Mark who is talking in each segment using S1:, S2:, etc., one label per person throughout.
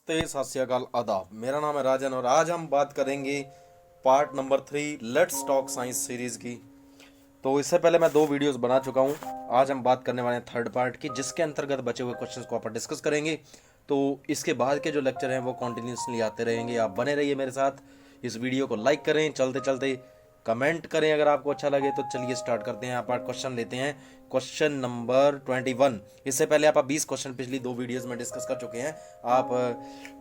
S1: नमस्ते, सत श्री अकाल, आदाब। मेरा नाम है राजन और आज हम बात करेंगे part number 3 let's talk science series की। तो इससे पहले मैं 2 वीडियोस बना चुका हूँ। आज हम बात करने वाले हैं थर्ड पार्ट की, जिसके अंतर्गत बचे हुए क्वेश्चंस को अपन डिस्कस करेंगे। तो इसके बाद के जो लेक्चर हैं वो कॉन्टिन्यूसली आते रहेंगे। आप बने रहिए मेरे साथ। इस वीडियो को लाइक करें, चलते चलते कमेंट करें अगर आपको अच्छा लगे। तो चलिए स्टार्ट करते हैं। आप क्वेश्चन लेते हैं, क्वेश्चन नंबर 21। इससे पहले आप 20 क्वेश्चन पिछली 2 वीडियोस में डिस्कस कर चुके हैं। आप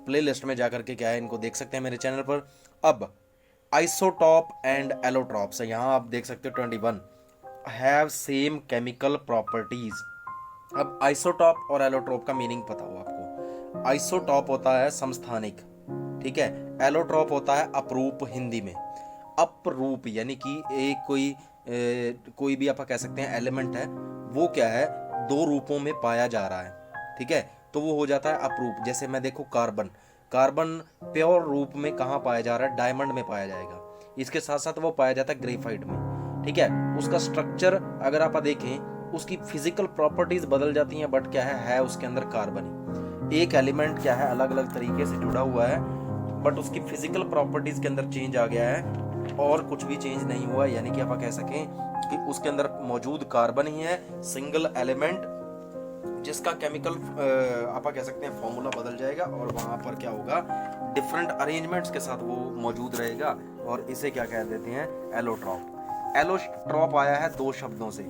S1: प्ले लिस्ट में जाकर के क्या है इनको देख सकते हैं मेरे चैनल पर। अब आइसोटॉप एंड एलोट्रॉप्स, यहाँ आप देख सकते हो 21 हैव सेम केमिकल प्रॉपर्टीज। अब आइसोटॉप और एलोट्रॉप का मीनिंग पता हो आपको। आइसोटॉप होता है समस्थानिक, ठीक है। एलोट्रॉप होता है अपरूप हिंदी में। अपरूप यानी कि एक कोई भी आप कह सकते हैं एलिमेंट है, वो क्या है 2 रूपों में पाया जा रहा है, ठीक है। तो वो हो जाता है अपरूप। जैसे मैं देखो कार्बन, कार्बन प्योर रूप में कहाँ पाया जा रहा है, डायमंड में पाया जाएगा। इसके साथ साथ वो पाया जाता है ग्रेफाइट में, ठीक है। उसका स्ट्रक्चर अगर आप देखें, उसकी फिजिकल प्रॉपर्टीज बदल जाती हैं, बट क्या है उसके अंदर कार्बन ही। एक एलिमेंट क्या है अलग अलग तरीके से जुड़ा हुआ है, बट उसकी फिजिकल प्रॉपर्टीज के अंदर चेंज आ गया है और कुछ भी चेंज नहीं हुआ। यानी कि आप कह सकें कि उसके अंदर मौजूद कार्बन ही है, सिंगल एलिमेंट, जिसका केमिकल आप कह सकते हैं फॉर्मूला बदल जाएगा और वहां पर क्या होगा डिफरेंट अरेंजमेंट्स के साथ वो मौजूद रहेगा। और इसे क्या कह देते हैं एलोट्रॉप। एलोट्रॉप आया है 2 शब्दों से,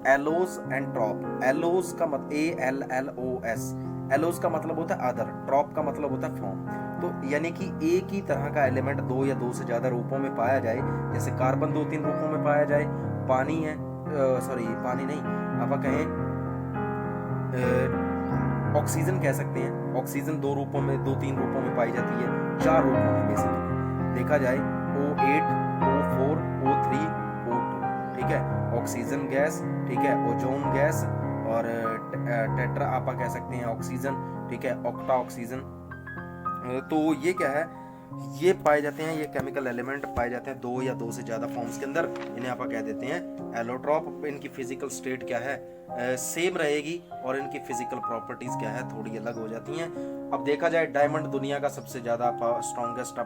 S1: एलोस एंड ट्रॉप। एलोस का मतलब ALLOS, एलोस का मतलब होता है अदर, ट्रॉप का मतलब होता है फॉर्म। तो यानी कि एक ही तरह का एलिमेंट 2 या 2 से ज्यादा रूपों में पाया जाए। जैसे कार्बन 2-3 रूपों में पाया जाए, पानी है सॉरी पानी नहीं, आप कहें ऑक्सीजन कह सकते हैं। ऑक्सीजन 2 रूपों में 2-3 रूपों में पाई जाती है, 4 रूपों में बेसिकली देखा जाए, O8 O4 O3 O2, ठीक है। ऑक्सीजन गैस, ठीक है, ओजोन गैस और टेट्रा आप कह सकते हैं ऑक्सीजन, ठीक है, ऑक्टा ऑक्सीजन। तो ये क्या है, ये पाए जाते हैं, ये केमिकल एलिमेंट पाए जाते हैं 2 या 2 से ज्यादा फॉर्म्स के अंदर। इन्हें आप कह देते हैं एलोट्रॉप। इनकी फिजिकल स्टेट क्या है सेम रहेगी और इनकी फिजिकल प्रॉपर्टीज क्या है थोड़ी अलग हो जाती हैं। अब देखा जाए डायमंड दुनिया का सबसे ज्यादा स्ट्रॉन्गेस्ट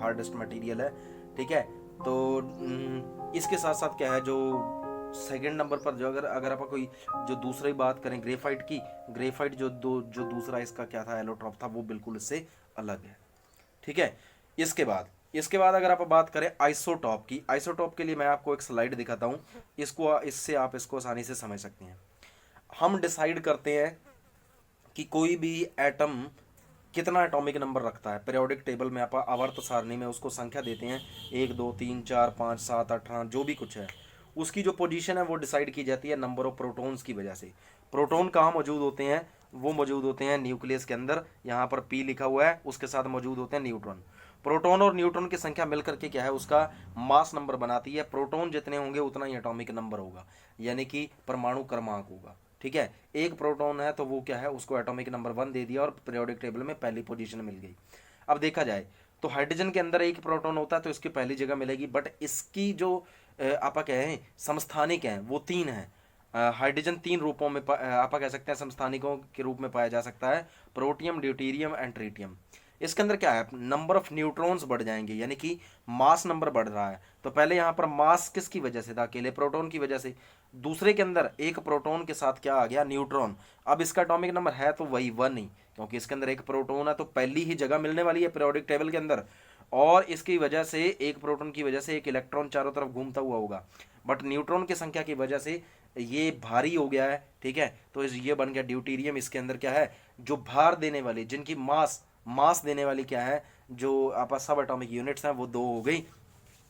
S1: हार्डेस्ट मटेरियल है, ठीक है। तो इसके साथ साथ क्या है जो सेकंड नंबर पर जो अगर आप कोई जो दूसरी बात करें ग्रेफाइट की, ग्रेफाइट जो दूसरा इसका क्या था एलोट्रॉप था, वो बिल्कुल इससे अलग है, ठीक है। इसके बाद अगर आप बात करें आइसोटॉप की, आइसोटॉप के लिए मैं आपको एक स्लाइड दिखाता हूं। इससे आप इसको आसानी से समझ सकते हैं। हम डिसाइड करते हैं कि कोई भी एटम कितना एटॉमिक नंबर रखता है। पीरियोडिक टेबल में आप आवर्त सारणी में उसको संख्या देते हैं 1 2 3 4 5 7 8 9 जो भी कुछ है। उसकी जो पोजीशन है वो डिसाइड की जाती है नंबर ऑफ प्रोटॉन्स की वजह से। प्रोटॉन कहाँ मौजूद होते हैं, वो मौजूद होते हैं न्यूक्लियस के अंदर। यहाँ पर P लिखा हुआ है, उसके साथ मौजूद होते हैं न्यूट्रॉन। प्रोटॉन और न्यूट्रॉन की संख्या मिलकर के क्या है उसका मास नंबर बनाती है। प्रोटॉन जितने होंगे उतना ही एटॉमिक नंबर होगा, यानी कि परमाणु क्रमांक होगा, ठीक है। एक प्रोटॉन है तो वो क्या है उसको एटॉमिक नंबर 1 दे दिया और पीरियोडिक टेबल में पहली पोजीशन मिल गई। अब देखा जाए तो हाइड्रोजन के अंदर एक प्रोटॉन होता है तो इसकी पहली जगह मिलेगी, बट इसकी जो आप कहें समस्थानिक हैं वो 3 हैं। हाइड्रोजन 3 रूपों में आप कह सकते हैं समस्थानिकों के रूप में पाया जा सकता है, प्रोटियम, ड्यूटेरियम एंड ट्रिटियम। इसके अंदर क्या है नंबर ऑफ न्यूट्रॉन्स बढ़ जाएंगे, यानी कि मास नंबर बढ़ रहा है। तो पहले यहाँ पर मास किसकी वजह से था, अकेले प्रोटॉन की वजह से। दूसरे के अंदर एक प्रोटॉन के साथ क्या आ गया न्यूट्रॉन। अब इसका एटॉमिक नंबर है तो वही 1 ही, क्योंकि इसके अंदर एक प्रोटॉन है तो पहली ही जगह मिलने वाली है पीरियोडिक टेबल के अंदर। और इसकी वजह से एक प्रोटॉन की वजह से एक इलेक्ट्रॉन चारों तरफ घूमता हुआ होगा, बट न्यूट्रॉन की संख्या की वजह से ये भारी हो गया है, ठीक है। तो ये बन गया ड्यूटेरियम। इसके अंदर क्या है जो भार देने वाली, जिनकी मास देने वाली क्या है जो आपस सब एटॉमिक यूनिट्स हैं वो 2 हो गई,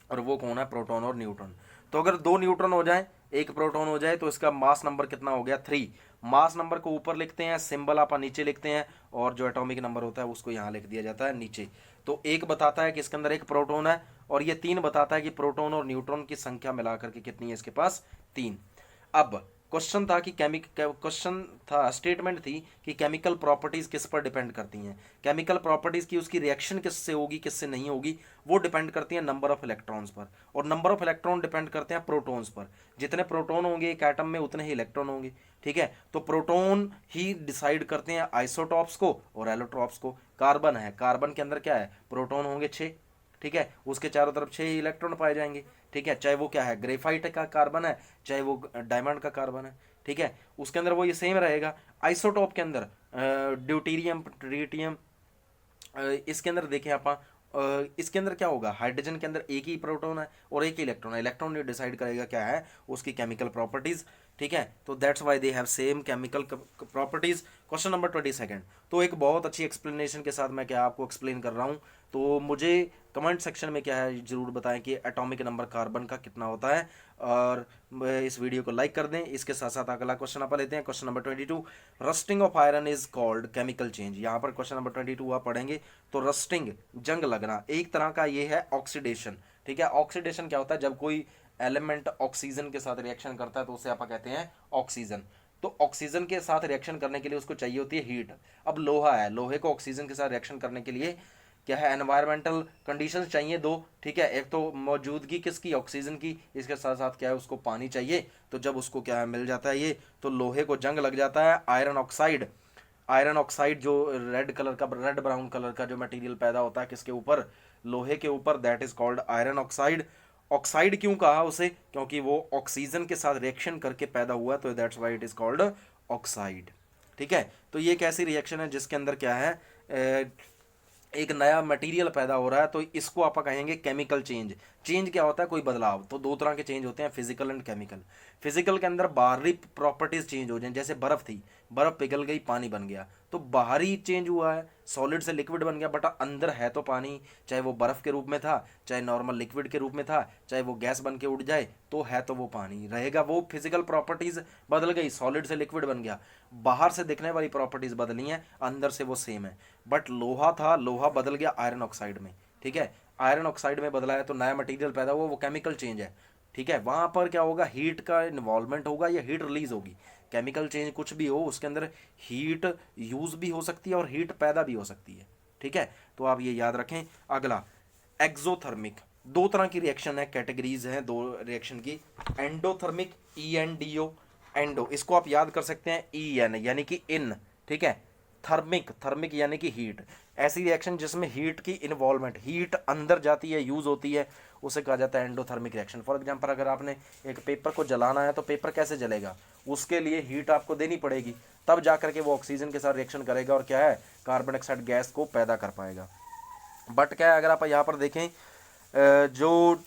S1: और वो कौन है प्रोटॉन और न्यूट्रॉन। तो अगर 2 न्यूट्रॉन हो जाए 1 प्रोटॉन हो जाए तो इसका मास नंबर कितना हो गया 3। मास नंबर को ऊपर लिखते हैं, सिंबल आप नीचे लिखते हैं, और जो एटॉमिक नंबर होता है उसको यहाँ लिख दिया जाता है नीचे। तो 1 बताता है कि इसके अंदर 1 प्रोटॉन है, और ये 3 बताता है कि प्रोटॉन और न्यूट्रॉन की संख्या मिलाकर के कितनी है इसके पास 3। अब क्वेश्चन था कि क्वेश्चन था, स्टेटमेंट थी कि केमिकल प्रॉपर्टीज किस पर डिपेंड करती हैं। केमिकल प्रॉपर्टीज की उसकी रिएक्शन किससे होगी किससे नहीं होगी, वो डिपेंड करती है नंबर ऑफ इलेक्ट्रॉन्स पर, और नंबर ऑफ इलेक्ट्रॉन डिपेंड करते हैं प्रोटॉन्स पर। जितने प्रोटॉन होंगे एक एटम में उतने ही इलेक्ट्रॉन होंगे, ठीक है। तो प्रोटॉन ही डिसाइड करते हैं आइसोटॉप्स को और एलोट्रॉप्स को। कार्बन है, कार्बन के अंदर क्या है, प्रोटॉन होंगे 6, ठीक है, उसके चारों तरफ 6 इलेक्ट्रॉन पाए जाएंगे, ठीक है। चाहे वो क्या है, ग्रेफाइट का कार्बन है, चाहे वो डायमंड का कार्बन है, ठीक है, उसके अंदर वो ये सेम रहेगा। आइसोटॉप के अंदर ड्यूटीरियम, ट्रीटियम, इसके अंदर देखें आप, इसके अंदर क्या होगा, हाइड्रोजन के अंदर एक ही प्रोटॉन है और एक ही इलेक्ट्रॉन है। इलेक्ट्रॉन डिसाइड करेगा क्या है उसकी केमिकल प्रॉपर्टीज, ठीक है। तो that's why they have same chemical properties. Question number 22। तो एक बहुत अच्छी एक्सप्लेनेशन के साथ मैं क्या आपको एक्सप्लेन कर रहा हूँ, तो मुझे कमेंट सेक्शन में क्या है जरूर बताएं कि एटॉमिक नंबर कार्बन का कितना होता है, और इस वीडियो को लाइक कर दें। इसके साथ साथ अगला क्वेश्चन आप लेते हैं, question number 22। Rusting of iron is called chemical change. यहाँ पर क्वेश्चन नंबर 22 आप पढ़ेंगे तो रस्टिंग, जंग लगना, एक तरह का ये है ऑक्सीडेशन, ठीक है। ऑक्सीडेशन क्या होता है, जब कोई एलिमेंट ऑक्सीजन के साथ रिएक्शन करता है तो उसे आप कहते हैं ऑक्सीजन। तो ऑक्सीजन के साथ रिएक्शन करने के लिए उसको चाहिए होती है हीट। अब लोहा है, लोहे को ऑक्सीजन के साथ रिएक्शन करने के लिए क्या है, एनवायरमेंटल कंडीशंस चाहिए दो, ठीक है। एक तो मौजूदगी किसकी, ऑक्सीजन की, इसके साथ साथ क्या है उसको पानी चाहिए। तो जब उसको क्या है मिल जाता है ये, तो लोहे को जंग लग जाता है। आयरन ऑक्साइड, आयरन ऑक्साइड जो रेड कलर का, रेड ब्राउन कलर का जो मटेरियल पैदा होता है किसके ऊपर, लोहे के ऊपर, that is called iron oxide. Oxide क्यों कहा उसे, क्योंकि वो ऑक्सीजन के साथ रिएक्शन करके पैदा हुआ, तो that's why it is called oxide, ठीक है। तो ये एक ऐसी रिएक्शन है जिसके अंदर क्या है, एक नया मटेरियल पैदा हो रहा है, तो इसको आप कहेंगे केमिकल चेंज। चेंज क्या होता है, कोई बदलाव। तो दो तरह के चेंज होते हैं, फिजिकल एंड केमिकल। फिजिकल के अंदर बाहरी प्रॉपर्टीज चेंज हो जाए, जैसे बर्फ थी, बर्फ पिघल गई, पानी बन गया, तो बाहरी चेंज हुआ है, सॉलिड से लिक्विड बन गया, बट अंदर है तो पानी, चाहे वो बर्फ के रूप में था, चाहे नॉर्मल लिक्विड के रूप में था, चाहे वो गैस बन के उड़ जाए, तो है तो वो पानी रहेगा। वो फिजिकल प्रॉपर्टीज बदल गई, सॉलिड से लिक्विड बन गया, बाहर से दिखने वाली प्रॉपर्टीज बदली हैं, अंदर से वो सेम है। बट लोहा था, लोहा बदल गया आयरन ऑक्साइड में, ठीक है, आयरन ऑक्साइड में बदला है तो नया मटेरियल पैदा हुआ, वो केमिकल चेंज है, ठीक है। वहां पर क्या होगा, हीट का इन्वॉल्वमेंट होगा या हीट रिलीज होगी। केमिकल चेंज कुछ भी हो, उसके अंदर हीट यूज भी हो सकती है और हीट पैदा भी हो सकती है, ठीक है। तो आप ये याद रखें। अगला एक्सोथर्मिक, दो तरह की रिएक्शन है, कैटेगरीज हैं दो रिएक्शन की। एंडोथर्मिक, ENDO, एंडो, इसको आप याद कर सकते हैं EN यानी कि इन, ठीक है। थर्मिक, थर्मिक यानी कि हीट, ऐसी रिएक्शन जिसमें हीट की इन्वॉल्वमेंट, हीट अंदर जाती है, यूज होती है, उसे कहा जाता है एंडोथर्मिक रिएक्शन। फॉर एग्जांपल अगर आपने एक पेपर को जलाना है तो पेपर कैसे जलेगा, उसके लिए हीट आपको देनी पड़ेगी, तब जाकर के वो ऑक्सीजन के साथ रिएक्शन करेगा और क्या है, कार्बन डाइऑक्साइड गैस को पैदा कर पाएगा। बट क्या है, अगर आप यहाँ पर देखें, जो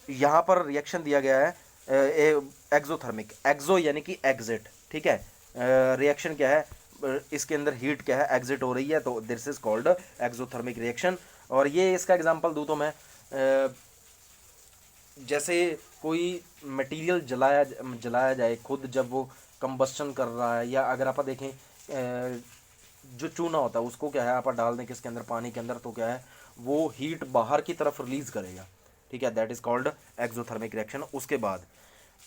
S1: यहाँ पर रिएक्शन दिया गया है एक्सोथर्मिक, एक्सो यानी कि एग्जिट, ठीक है। रिएक्शन क्या है, इसके अंदर हीट क्या है, एग्जिट हो रही है, तो this is called exothermic reaction. और ये इसका एग्जांपल दूं तो मैं, जैसे कोई मटेरियल जलाया जाए खुद, जब वो कंबस्शन कर रहा है, या अगर आप देखें जो चूना होता है उसको क्या है आप डाल दें किसके अंदर, पानी के अंदर, तो क्या है वो हीट बाहर की तरफ रिलीज करेगा, ठीक है, that is called exothermic reaction. उसके बाद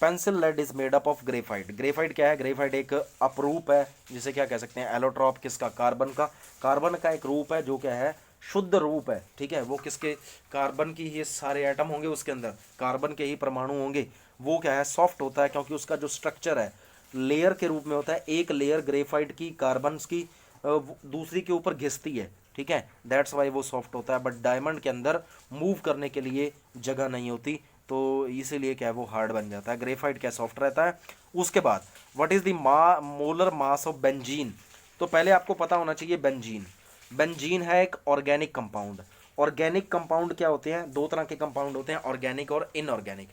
S1: pencil lead is made up of graphite. Graphite क्या है, ग्रेफाइट एक अपरूप है, जिसे क्या कह सकते हैं, एलोट्रॉप, किसका, कार्बन का। कार्बन का एक रूप है जो क्या है, शुद्ध रूप है, ठीक है। वो किसके, कार्बन की ये सारे एटम होंगे, उसके अंदर कार्बन के ही परमाणु होंगे। वो क्या है, सॉफ्ट होता है, क्योंकि उसका जो स्ट्रक्चर है लेयर के रूप में होता है। एक लेयर ग्रेफाइट की, कार्बन की, दूसरी के ऊपर घिसती है, ठीक है, दैट्स वाई वो सॉफ्ट होता है। बट डायमंड के अंदर मूव करने के लिए जगह नहीं होती, तो इसीलिए क्या है वो हार्ड बन जाता है। ग्रेफाइट क्या सॉफ्ट रहता है। उसके बाद what is the molar mass of benzene. तो पहले आपको पता होना चाहिए बेंजीन, बेंजीन है एक ऑर्गेनिक कंपाउंड। ऑर्गेनिक कंपाउंड क्या होते हैं, दो तरह के कंपाउंड होते हैं, ऑर्गेनिक और इनऑर्गेनिक।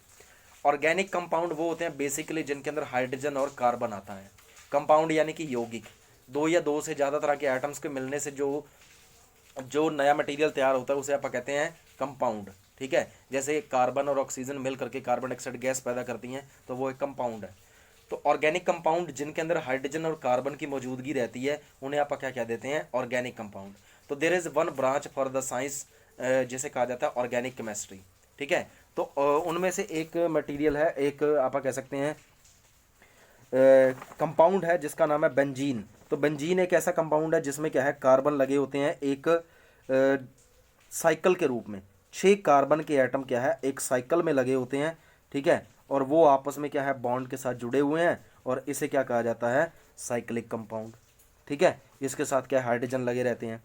S1: ऑर्गेनिक कंपाउंड वो होते हैं बेसिकली जिनके अंदर हाइड्रोजन और कार्बन आता है। कंपाउंड यानी कि यौगिक, दो या दो से ज़्यादा तरह के एटम्स के मिलने से जो नया मटेरियल तैयार होता है उसे आप कहते हैं कंपाउंड, ठीक है। जैसे कार्बन और ऑक्सीजन मिल करके कार्बन डाइऑक्साइड गैस पैदा करती हैं, तो वो एक कंपाउंड है। तो ऑर्गेनिक कंपाउंड जिनके अंदर हाइड्रोजन और कार्बन की मौजूदगी रहती है, उन्हें आप क्या क्या देते हैं, ऑर्गेनिक कंपाउंड। तो there is one branch for the science जिसे कहा जाता है ऑर्गेनिक केमिस्ट्री, ठीक है। तो उनमें से एक मटेरियल है, एक आप कह सकते हैं कंपाउंड है जिसका नाम है बेंजीन। तो बेंजीन एक ऐसा कंपाउंड है जिसमें क्या है, कार्बन लगे होते हैं एक साइकिल के रूप में। 6 कार्बन के एटम क्या है, एक साइकिल में लगे होते हैं, ठीक है, और वो आपस में क्या है, बॉन्ड के साथ जुड़े हुए हैं, और इसे क्या कहा जाता है, साइक्लिक कंपाउंड, ठीक है। इसके साथ क्या हाइड्रोजन लगे रहते हैं।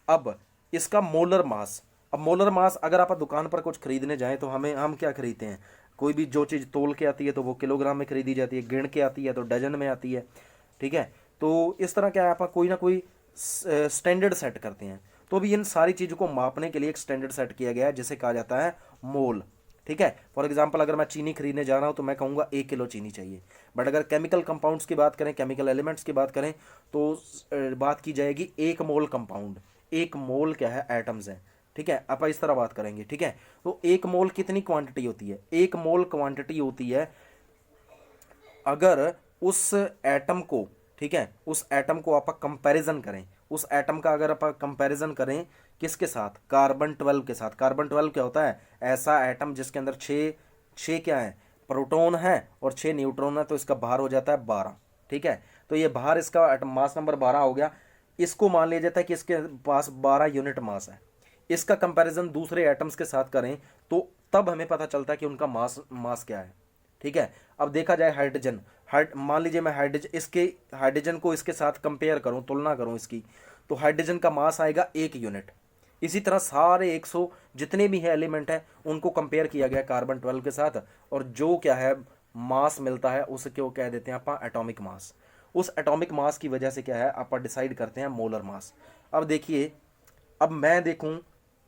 S1: अब इसका मोलर मास, अब मोलर मास अगर आप दुकान पर कुछ खरीदने जाएं तो हम क्या खरीदते हैं, कोई भी जो चीज़ तोल के आती है तो वो किलोग्राम में खरीदी जाती है, गिण के आती है तो डजन में आती है, ठीक है। तो इस तरह क्या है, आप कोई ना कोई स्टैंडर्ड सेट करते हैं। तो अभी इन सारी चीज़ों को मापने के लिए एक स्टैंडर्ड सेट किया गया है जिसे कहा जाता है मोल, ठीक है। फॉर एग्जांपल अगर मैं चीनी खरीदने जा रहा हूँ तो मैं कहूँगा 1 किलो चीनी चाहिए। बट अगर केमिकल कंपाउंड्स की बात करें, केमिकल एलिमेंट्स की बात करें, तो बात की जाएगी 1 मोल कंपाउंड। 1 मोल क्या है, एटम्स हैं, ठीक है। आप इस तरह बात करेंगे, ठीक है। तो 1 मोल कितनी क्वांटिटी होती है, 1 मोल क्वांटिटी होती है अगर उस एटम को, ठीक है, उस एटम को आप कंपैरिजन करें, उस एटम का अगर आप कंपैरिजन करें किसके साथ, कार्बन 12 के साथ। कार्बन 12 क्या होता है, ऐसा एटम जिसके अंदर 6 क्या है, प्रोटॉन है और 6 न्यूट्रॉन है, तो इसका भार हो जाता है 12, ठीक है। तो ये भार, इसका एटम मास नंबर 12 हो गया। इसको मान लिया जाता है कि इसके पास 12 यूनिट मास है। इसका कंपैरिजन दूसरे एटम्स के साथ करें तो तब हमें पता चलता है कि उनका मास क्या है, ठीक है। अब देखा जाए हाइड्रोजन, मान लीजिए मैं हाइड्रोजन को इसके साथ कंपेयर करूं, तुलना करूं इसकी, तो हाइड्रोजन का मास आएगा 1 यूनिट। इसी तरह सारे 100 जितने भी है एलिमेंट है उनको कंपेयर किया गया कार्बन 12 के साथ, और जो क्या है मास मिलता है उसे क्यों कह देते हैं आप, एटॉमिक मास। उस एटॉमिक मास की वजह से क्या है, आप डिसाइड करते हैं मोलर मास। अब देखिए, अब मैं देखूं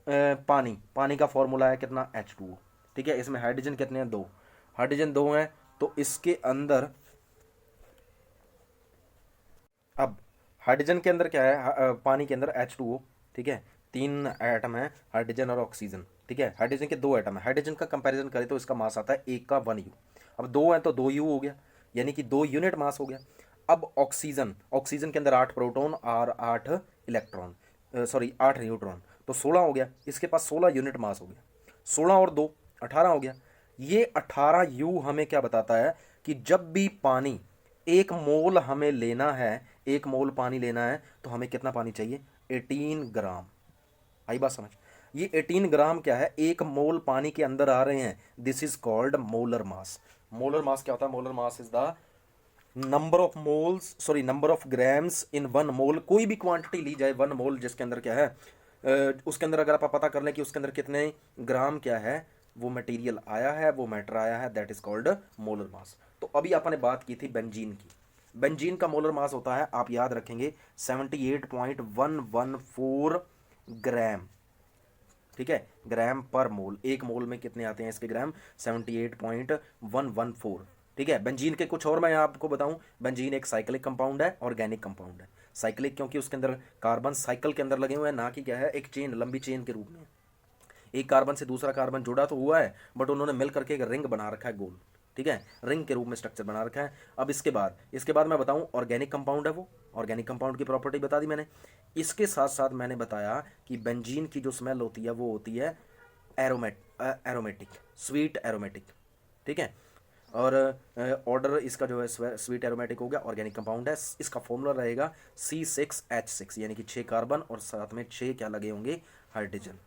S1: पानी का फॉर्मूला है कितना, H2O, ठीक है। इसमें हाइड्रोजन कितने हैं, 2 हाइड्रोजन 2 हैं, तो इसके अंदर, अब हाइड्रोजन के अंदर क्या है, पानी के अंदर H2O, ठीक है। 3 एटम है, हाइड्रोजन और ऑक्सीजन, ठीक है। हाइड्रोजन के 2 एटम है, हाइड्रोजन का कंपैरिजन करें तो इसका मास आता है 1 का 1 U। अब 2 है तो 2 U हो गया, यानी कि 2 यूनिट मास हो गया। अब ऑक्सीजन के अंदर 8 प्रोटॉन और 8 इलेक्ट्रॉन, सॉरी 8 न्यूट्रॉन, तो 16 हो गया। इसके पास 16 यूनिट मास हो गया, 16 और 2 18 हो गया। ये 18 U हमें क्या बताता है कि जब भी पानी 1 मोल हमें लेना है, 1 मोल पानी लेना है, तो हमें कितना पानी चाहिए, 18 ग्राम। आई बात समझ, ये 18 ग्राम क्या है, 1 मोल पानी के अंदर आ रहे हैं। This is called molar mass. Molar mass क्या होता है, molar mass is the number of moles, sorry number of grams इन 1 मोल। कोई भी क्वांटिटी ली जाए 1 मोल जिसके अंदर क्या है, उसके अंदर अगर आप पता कर लें कि उसके अंदर कितने ग्राम क्या है, वो मटेरियल आया है, वो मैटर आया है, that is called molar mass. तो अभी आपने बात की थी बेंजीन की। बेंजीन का मोलर मास होता है, आप याद रखेंगे, 78.114 ग्राम, ठीक है, ग्राम पर मोल। 1 मोल में कितने आते हैं इसके ग्राम, 78.114, ठीक है। बेंजीन के कुछ और मैं आपको बताऊं, बेंजीन एक साइक्लिक कंपाउंड है, ऑर्गेनिक कंपाउंड है। साइक्लिक क्योंकि उसके अंदर कार्बन साइकिल के अंदर लगे हुए हैं, ना कि क्या है, एक चेन, लंबी चेन के रूप में। एक कार्बन से दूसरा कार्बन जुड़ा तो हुआ है, बट उन्होंने मिल करके एक रिंग बना रखा है गोल, ठीक है, रिंग के रूप में स्ट्रक्चर बना रखा है। अब इसके बाद मैं बताऊं, ऑर्गेनिक कंपाउंड है वो, ऑर्गेनिक कंपाउंड की प्रॉपर्टी बता दी मैंने। इसके साथ साथ मैंने बताया कि बेंजीन की जो स्मेल होती है वो होती है एरोमेटिक, स्वीट एरोमेटिक, ठीक है। और ऑर्डर इसका जो है स्वीट एरोमेटिक हो गया, ऑर्गेनिक कंपाउंड है। इसका फॉर्मूला रहेगा C6H6, यानी कि 6 कार्बन और साथ में 6 क्या लगे होंगे, हाइड्रोजन,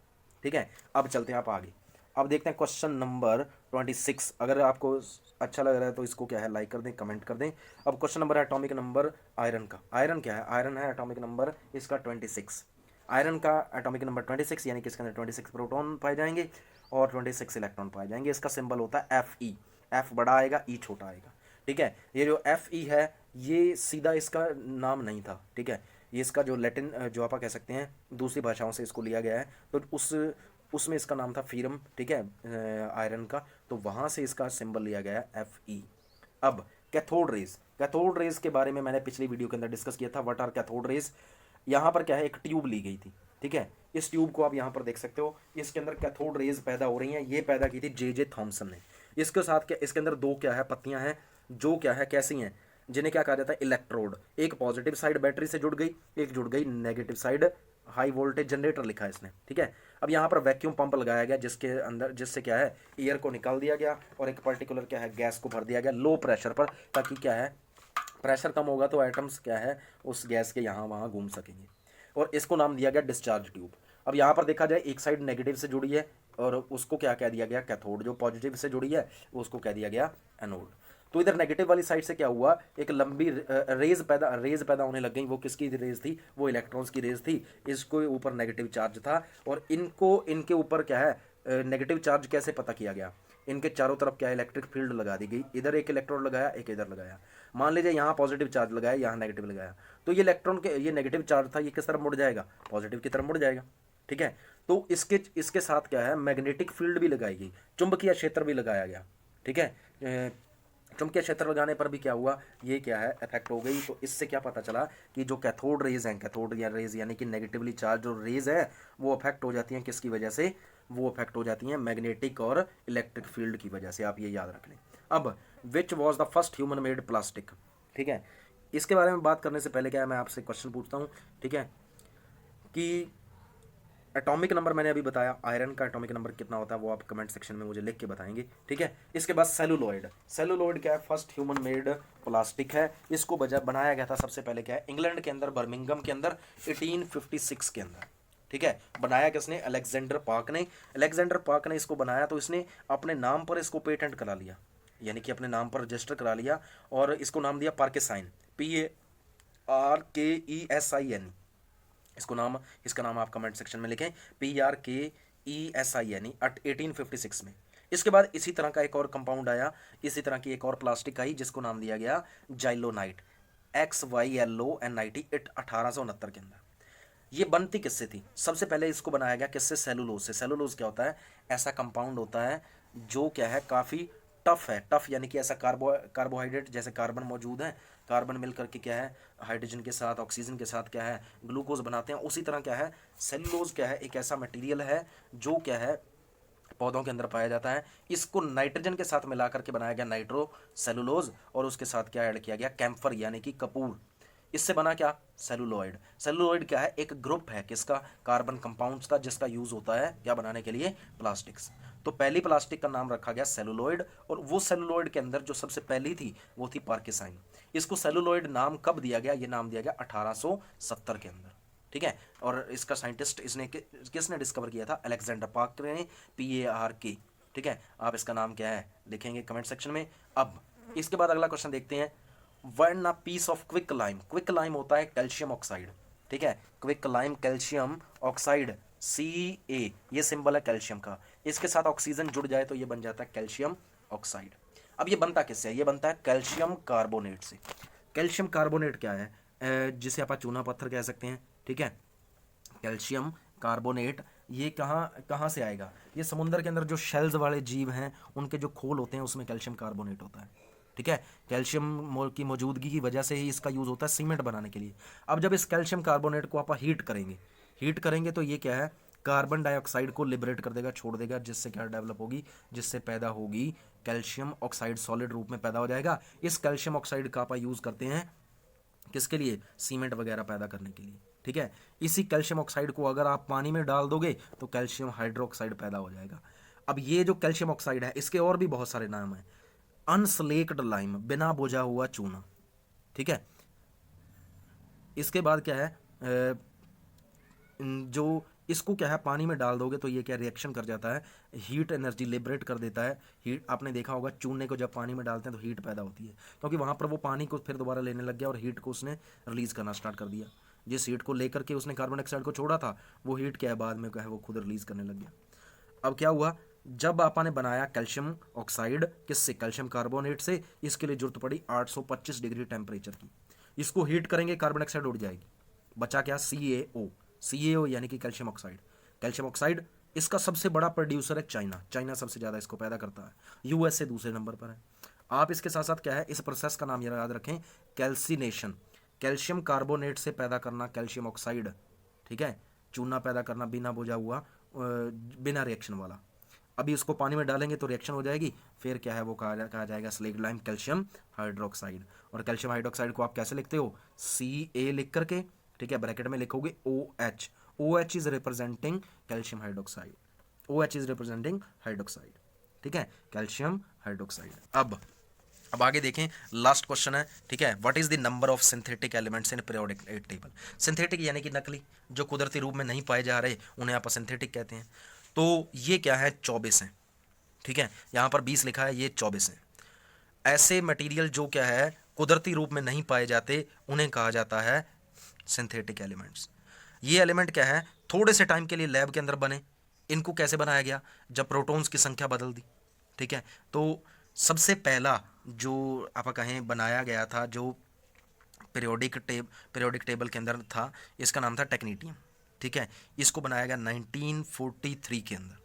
S1: ठीक है। अब चलते हैं आप आगे, अब देखते हैं क्वेश्चन नंबर 26। अगर आपको अच्छा लग रहा है तो इसको क्या है, लाइक कर दें, कमेंट कर दें। अब क्वेश्चन नंबर है एटॉमिक नंबर आयरन का। आयरन क्या है, आयरन है एटॉमिक नंबर इसका 26। आयरन का एटॉमिक नंबर 26, यानी कि इसके अंदर 26 प्रोटॉन पाए जाएंगे और 26 इलेक्ट्रॉन पाए जाएंगे। इसका सिंबल होता है Fe, F बड़ा आएगा, E छोटा आएगा, ठीक है। ये जो Fe है ये सीधा इसका नाम नहीं था, ठीक है, ये इसका जो लैटिन, जो आप कह सकते हैं दूसरी भाषाओं से इसको लिया गया है, तो उसमें इसका नाम था फीरम, ठीक है, आयरन का, तो वहाँ से इसका सिंबल लिया गया है Fe। अब कैथोड रेज, कैथोड रेज के बारे में मैंने पिछली वीडियो के अंदर डिस्कस किया था, व्हाट आर कैथोड रेज। यहाँ पर क्या है, एक ट्यूब ली गई थी, ठीक है, इस ट्यूब को आप यहाँ पर देख सकते हो, इसके अंदर कैथोड रेज पैदा हो रही हैं। ये पैदा की थी J.J. थॉमसन ने। इसके साथ क्या, इसके अंदर 2 क्या है, पत्तियाँ हैं, जो क्या है, कैसी हैं, जिन्हें क्या कहा जाता है, इलेक्ट्रोड। एक पॉजिटिव साइड बैटरी से जुड़ गई, एक जुड़ गई negative side, high voltage generator लिखा है इसने, ठीक है। अब यहाँ पर वैक्यूम पंप लगाया गया जिसके अंदर, जिससे क्या है, एयर को निकाल दिया गया और एक पर्टिकुलर क्या है, गैस को भर दिया गया लो प्रेशर पर, ताकि क्या है, प्रेशर कम होगा तो एटम्स क्या है उस गैस के यहाँ वहाँ घूम सकेंगे, और इसको नाम दिया गया डिस्चार्ज ट्यूब। अब यहाँ पर देखा जाए एक साइड नेगेटिव से जुड़ी है और उसको क्या कह दिया गया कैथोड, जो पॉजिटिव से जुड़ी है उसको कह दिया गया एनोड। तो इधर नेगेटिव वाली साइड से क्या हुआ, एक लंबी रेज पैदा होने लग गई। वो किसकी रेज थी, वो इलेक्ट्रॉन्स की रेज थी। इसको ऊपर नेगेटिव चार्ज था और इनके ऊपर क्या है नेगेटिव चार्ज कैसे पता किया गया, इनके चारों तरफ क्या है इलेक्ट्रिक फील्ड लगा दी गई। इधर एक इलेक्ट्रोड लगाया, एक इधर लगाया। मान लीजिए यहाँ पॉजिटिव चार्ज लगाया, यहाँ नेगेटिव लगाया, तो ये इलेक्ट्रॉन के ये नेगेटिव चार्ज था, ये किस तरफ मुड़ जाएगा, पॉजिटिव की तरफ मुड़ जाएगा। ठीक है, तो इसके साथ क्या है मैग्नेटिक फील्ड भी लगाई गई, चुंबकीय क्षेत्र भी लगाया गया। ठीक है, चुंबकीय क्षेत्र लगाने पर भी क्या हुआ, ये क्या है इफेक्ट हो गई। तो इससे क्या पता चला कि जो कैथोड रेज हैं, कैथोड या रेज यानी कि नेगेटिवली चार्ज जो रेज है वो अफेक्ट हो जाती हैं किसकी वजह से, वो अफेक्ट हो जाती हैं मैग्नेटिक और इलेक्ट्रिक फील्ड की वजह से। आप ये याद रख लें। अब which was the first human made plastic. ठीक है, इसके बारे में बात करने से पहले क्या है मैं आपसे क्वेश्चन पूछता हूँ। ठीक है, कि एटॉमिक नंबर मैंने अभी बताया, आयरन का एटॉमिक नंबर कितना होता है वो आप कमेंट सेक्शन में मुझे लिख के बताएंगे। ठीक है, इसके बाद सेलुलॉइड। सेलुलॉइड क्या है, फर्स्ट ह्यूमन मेड प्लास्टिक है। इसको बनाया गया था सबसे पहले क्या है इंग्लैंड के अंदर, बर्मिंघम के अंदर 1856 के अंदर। ठीक है, बनाया किसने, अलेक्जेंडर पार्क ने। अलेक्जेंडर पार्क ने इसको बनाया तो इसने अपने नाम पर इसको पेटेंट करा लिया, यानी कि अपने नाम पर रजिस्टर करा लिया और इसको नाम दिया पार्केसाइन, PARKESIN। इसका नाम आप कमेंट सेक्शन में लिखें, PRKESIN 1856 में। इसके बाद इसी तरह का एक और कंपाउंड आया, इसी तरह की एक और प्लास्टिक आई जिसको नाम दिया गया जाइलोनाइट, XYLONIT 1869 के अंदर। ये बनती किससे थी, सबसे पहले इसको बनाया गया किससे, सेलुलोज से। सेलुलोज क्या होता है, ऐसा कंपाउंड होता है जो क्या है काफ़ी टफ है। टफ यानी कि ऐसा कार्बोहाइड्रेट जैसे कार्बन मौजूद है, कार्बन मिलकर के क्या है हाइड्रोजन के साथ ऑक्सीजन के साथ क्या है ग्लूकोज बनाते हैं, उसी तरह क्या है सेलुलोज क्या है एक ऐसा मटेरियल है जो क्या है पौधों के अंदर पाया जाता है। इसको नाइट्रोजन के साथ मिलाकर के बनाया गया नाइट्रो सेलुलोज, और उसके साथ क्या ऐड किया गया कैम्फर यानी कि कपूर। इससे बना क्या, सेलुलोइड। सेलुलोइड क्या है, एक ग्रुप है किसका, कार्बन कंपाउंड्स का, जिसका यूज होता है क्या बनाने के लिए, प्लास्टिक्स। तो पहली प्लास्टिक का नाम रखा गया सेलुलोइड, और वो सेलुलोइड के अंदर जो सबसे पहली थी वो थी पार्केसाइन। इसको सेलुलोइड नाम कब दिया गया, ये नाम दिया गया 1870 के अंदर। ठीक है, और इसका साइंटिस्ट किसने डिस्कवर किया था, अलेक्जेंडर पार्क ने, PARK। ठीक है, आप इसका नाम क्या है लिखेंगे कमेंट सेक्शन में। अब इसके बाद अगला क्वेश्चन देखते हैं, one a piece of quicklime. Quicklime होता है कैल्शियम ऑक्साइड। ठीक है, quicklime calcium oxide Ca, ये सिंबल है कैल्शियम का। इसके साथ ऑक्सीजन जुड़ जाए तो ये बन जाता है कैल्शियम ऑक्साइड। अब ये बनता किससे है, ये बनता है कैल्शियम कार्बोनेट से। कैल्शियम कार्बोनेट क्या है, जिसे आप चूना पत्थर कह सकते हैं। ठीक है, कैल्शियम कार्बोनेट ये कहाँ से आएगा, ये समुद्र के अंदर जो शेल्स वाले जीव हैं उनके जो खोल होते हैं उसमें कैल्शियम कार्बोनेट होता है। ठीक है, कैल्शियम की मौजूदगी की वजह से ही इसका यूज़ होता है सीमेंट बनाने के लिए। अब जब इस कैल्शियम कार्बोनेट को आप हीट करेंगे तो ये क्या है कार्बन डाइऑक्साइड को लिबरेट कर देगा, छोड़ देगा, जिससे क्या डेवलप होगी, जिससे पैदा होगी कैल्शियम ऑक्साइड, सॉलिड रूप में पैदा हो जाएगा। इस कैल्शियम ऑक्साइड का आप यूज़ करते हैं किसके लिए, सीमेंट वगैरह पैदा करने के लिए। ठीक है, इसी कैल्शियम ऑक्साइड को अगर आप पानी में डाल दोगे तो कैल्शियम हाइड्रोक्साइड पैदा हो जाएगा। अब ये जो कैल्शियम ऑक्साइड है इसके और भी बहुत सारे नाम हैं, अनस्लेक्ड लाइम, बिना बुझा हुआ चूना। ठीक है, इसके बाद क्या है जो इसको क्या है पानी में डाल दोगे तो ये क्या रिएक्शन कर जाता है, हीट एनर्जी लिबरेट कर देता है। हीट आपने देखा होगा चूने को जब पानी में डालते हैं तो हीट पैदा होती है, क्योंकि वहाँ पर वो पानी को फिर दोबारा लेने लग गया और हीट को उसने रिलीज़ करना स्टार्ट कर दिया। जिस हीट को लेकर के उसने कार्बन डाइऑक्साइड को छोड़ा था वो हीट क्या है बाद में क्या है वो खुद रिलीज़ करने लग गया। अब क्या हुआ, जब आपने बनाया कैल्शियम ऑक्साइड किससे, कैल्शियम कार्बोनेट से, इसके लिए जरूरत पड़ी 825 डिग्री टेम्परेचर की। इसको हीट करेंगे कार्बन डाइऑक्साइड उड़ जाएगी, बचा क्या CaO यानी कि कैल्शियम ऑक्साइड। कैल्शियम ऑक्साइड इसका सबसे बड़ा प्रोड्यूसर है चाइना सबसे ज़्यादा इसको पैदा करता है, USA दूसरे नंबर पर है। आप इसके साथ साथ क्या है इस प्रोसेस का नाम याद रखें, कैल्सिनेशन। कैल्शियम कार्बोनेट से पैदा करना कैल्शियम ऑक्साइड। ठीक है, चूना पैदा करना बिना बुझा हुआ बिना रिएक्शन वाला। अभी उसको पानी में डालेंगे तो रिएक्शन हो जाएगी, फिर क्या है वो कहा जाएगा स्लेक्ड लाइम कैल्शियम हाइड्रोक्साइड। और कैल्शियम हाइड्रोक्साइड को आप कैसे लिखते हो, Ca लिख करके, ठीक है, ब्रैकेट में लिखोगे OH is representing calcium hydroxide, OH is representing hydroxide. ठीक है, कैल्शियम हाइड्रोक्साइड। अब अब आगे देखें, लास्ट क्वेश्चन है, ठीक है। What is the number of synthetic elements in periodic table. Synthetic यानी कि नकली, जो कुदरती रूप में नहीं पाए जा रहे उन्हें आप सिंथेटिक कहते हैं। तो ये क्या है, 24 है, ठीक है। यहाँ पर 20 लिखा है, ये 24 है। ऐसे मटेरियल जो क्या है कुदरती रूप में नहीं पाए जाते उन्हें कहा जाता है सिंथेटिक एलिमेंट्स। ये एलिमेंट क्या है, थोड़े से टाइम के लिए लैब के अंदर बने। इनको कैसे बनाया गया, जब प्रोटॉन्स की संख्या बदल दी, ठीक है। तो सबसे पहला जो आप कहें बनाया गया था, जो पीरियोडिक टेबल के अंदर था, इसका नाम था टेक्नीटियम, ठीक है। इसको बनाया गया 1943 के अंदर,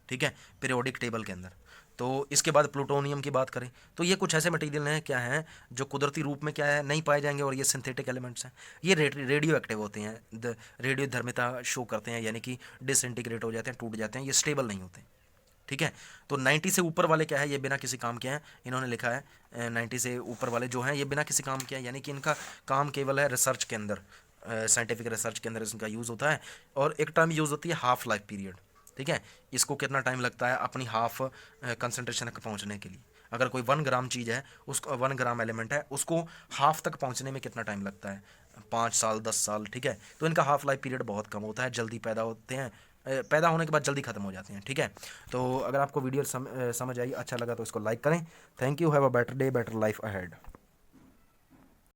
S1: ठीक है, पीरियोडिक टेबल के अंदर। तो इसके बाद प्लूटोनियम की बात करें तो ये कुछ ऐसे मटेरियल हैं क्या हैं जो कुदरती रूप में क्या है नहीं पाए जाएंगे, और ये सिंथेटिक एलिमेंट्स हैं। ये रेडियो एक्टिव होते हैं, रेडियो धर्मिता शो करते हैं, यानी कि डिसइंटीग्रेट हो जाते हैं, टूट जाते हैं, ये स्टेबल नहीं होते, ठीक है। तो 90 से ऊपर वाले क्या है, ये बिना किसी काम के हैं। इन्होंने लिखा है 90 से ऊपर वाले जो हैं ये बिना किसी काम के हैं, यानी कि इनका काम केवल है रिसर्च के अंदर, साइंटिफिक रिसर्च के अंदर इनका यूज़ होता है। और एक टर्म यूज़ होती है हाफ लाइफ पीरियड, ठीक है। इसको कितना टाइम लगता है अपनी हाफ कंसनट्रेशन तक पहुंचने के लिए। अगर कोई 1 ग्राम चीज़ है, उसको 1 ग्राम एलिमेंट है, उसको हाफ तक पहुंचने में कितना टाइम लगता है, 5 साल 10 साल, ठीक है। तो इनका हाफ लाइफ पीरियड बहुत कम होता है, जल्दी पैदा होते हैं, पैदा होने के बाद जल्दी ख़त्म हो जाते हैं, ठीक है। तो अगर आपको वीडियो समझ आई, अच्छा लगा तो इसको लाइक करें। Thank you, have a better day better life ahead.